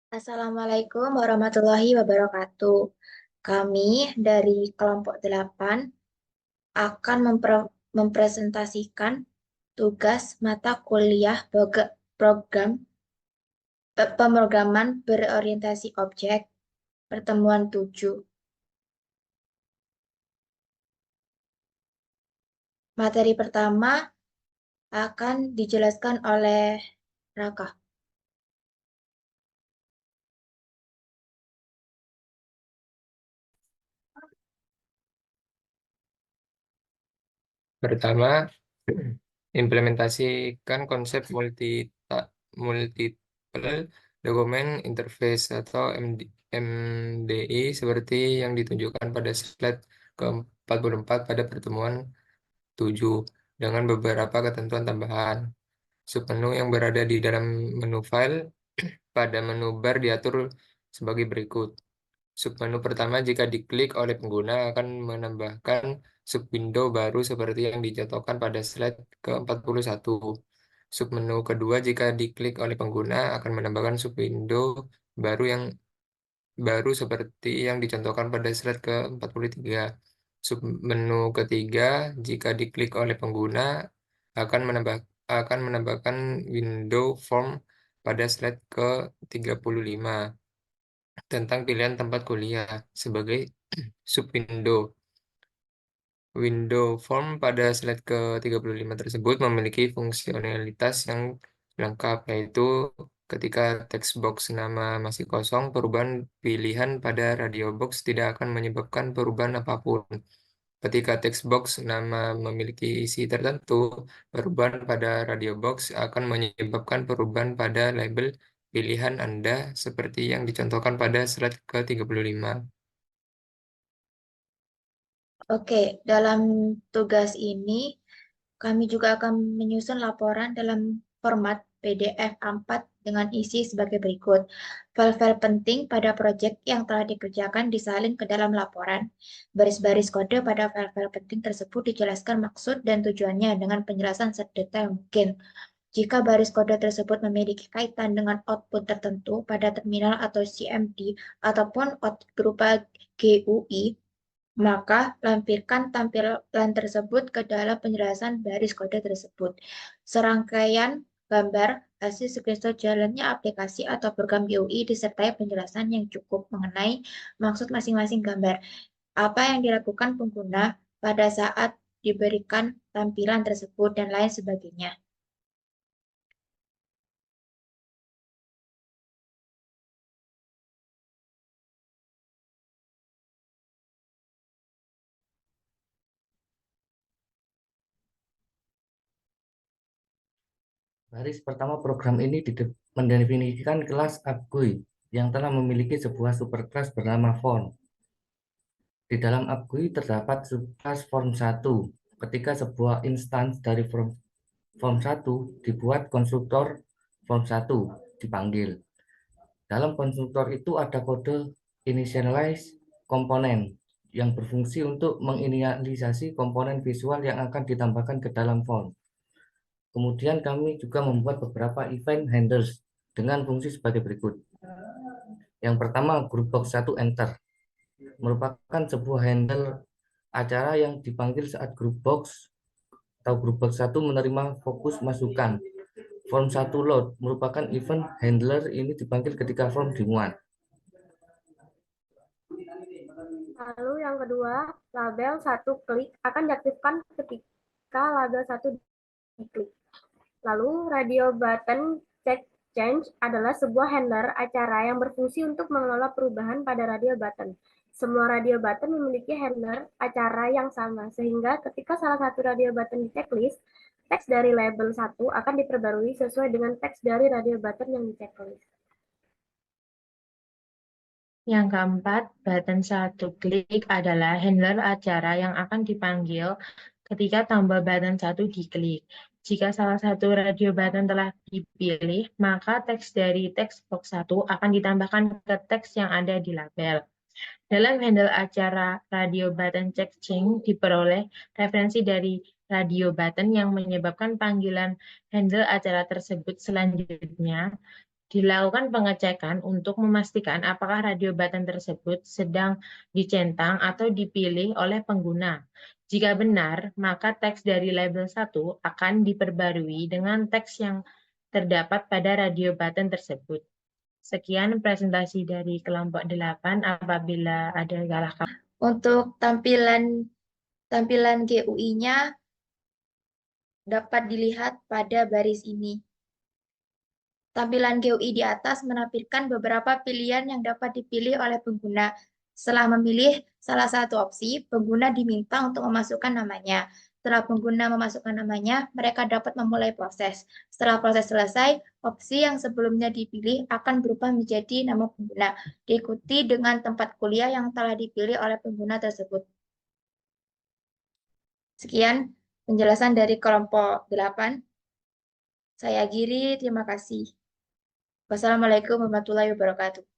Assalamualaikum warahmatullahi wabarakatuh. Kami dari kelompok 8 akan mempresentasikan tugas mata kuliah program pemrograman berorientasi objek pertemuan 7. Materi pertama akan dijelaskan oleh Raka. Pertama, implementasikan konsep multiple document interface atau MDI seperti yang ditunjukkan pada slide ke-44 pada pertemuan 7 dengan beberapa ketentuan tambahan. Submenu yang berada di dalam menu file pada menu bar diatur sebagai berikut. Submenu pertama jika diklik oleh pengguna akan menambahkan subwindow baru seperti yang dicontohkan pada slide ke-41. Submenu kedua jika diklik oleh pengguna akan menambahkan subwindow baru seperti yang dicontohkan pada slide ke-43. Submenu ketiga jika diklik oleh pengguna akan menambahkan window form pada slide ke-35 tentang pilihan tempat kuliah sebagai subwindow. Window form pada slide ke-35 tersebut memiliki fungsionalitas yang lengkap, yaitu ketika text box nama masih kosong, perubahan pilihan pada radio box tidak akan menyebabkan perubahan apapun. Ketika text box nama memiliki isi tertentu, perubahan pada radio box akan menyebabkan perubahan pada label pilihan Anda seperti yang dicontohkan pada slide ke-35. Oke, dalam tugas ini kami juga akan menyusun laporan dalam format PDF A4 dengan isi sebagai berikut. File-file penting pada proyek yang telah dikerjakan disalin ke dalam laporan. Baris-baris kode pada file-file penting tersebut dijelaskan maksud dan tujuannya dengan penjelasan sedetail mungkin. Jika baris kode tersebut memiliki kaitan dengan output tertentu pada terminal atau CMD ataupun output berupa GUI, maka lampirkan tampilan tersebut ke dalam penjelasan baris kode tersebut. Serangkaian gambar hasil screenshot jalannya aplikasi atau program GUI disertai penjelasan yang cukup mengenai maksud masing-masing gambar. Apa yang dilakukan pengguna pada saat diberikan tampilan tersebut dan lain sebagainya. Baris pertama program ini mendefinisikan kelas AppGUI yang telah memiliki sebuah superclass bernama form. Di dalam AppGUI terdapat subclass form 1. Ketika sebuah instance dari form 1 dibuat, konstruktor form 1 dipanggil. Dalam konstruktor itu ada kode initialize komponen yang berfungsi untuk menginisialisasi komponen visual yang akan ditambahkan ke dalam form. Kemudian kami juga membuat beberapa event handlers dengan fungsi sebagai berikut. Yang pertama, groupbox 1 enter merupakan sebuah handle acara yang dipanggil saat groupbox 1 menerima fokus masukan. Form 1 load merupakan event handler ini dipanggil ketika form dimuat. Lalu yang kedua, label 1 klik akan diaktifkan ketika label 1 diklik. Lalu radio button check change adalah sebuah handler acara yang berfungsi untuk mengelola perubahan pada radio button. Semua radio button memiliki handler acara yang sama, sehingga ketika salah satu radio button di checklist, teks dari label 1 akan diperbarui sesuai dengan teks dari radio button yang di checklist. Yang keempat, button 1 klik adalah handler acara yang akan dipanggil ketika tombol button 1 diklik. Jika salah satu radio button telah dipilih, maka teks dari text box 1 akan ditambahkan ke teks yang ada di label. Dalam handle acara radio button check change diperoleh referensi dari radio button yang menyebabkan panggilan handle acara tersebut selanjutnya Dilakukan pengecekan untuk memastikan apakah radio button tersebut sedang dicentang atau dipilih oleh pengguna. Jika benar, maka teks dari label 1 akan diperbarui dengan teks yang terdapat pada radio button tersebut. Sekian presentasi dari kelompok 8. Apabila ada salah kata. Untuk tampilan GUI-nya dapat dilihat pada baris ini. Tampilan GUI di atas menampilkan beberapa pilihan yang dapat dipilih oleh pengguna. Setelah memilih salah satu opsi, pengguna diminta untuk memasukkan namanya. Setelah pengguna memasukkan namanya, mereka dapat memulai proses. Setelah proses selesai, opsi yang sebelumnya dipilih akan berubah menjadi nama pengguna, diikuti dengan tempat kuliah yang telah dipilih oleh pengguna tersebut. Sekian penjelasan dari kelompok 8. Saya Giri, terima kasih. Wassalamualaikum warahmatullahi wabarakatuh.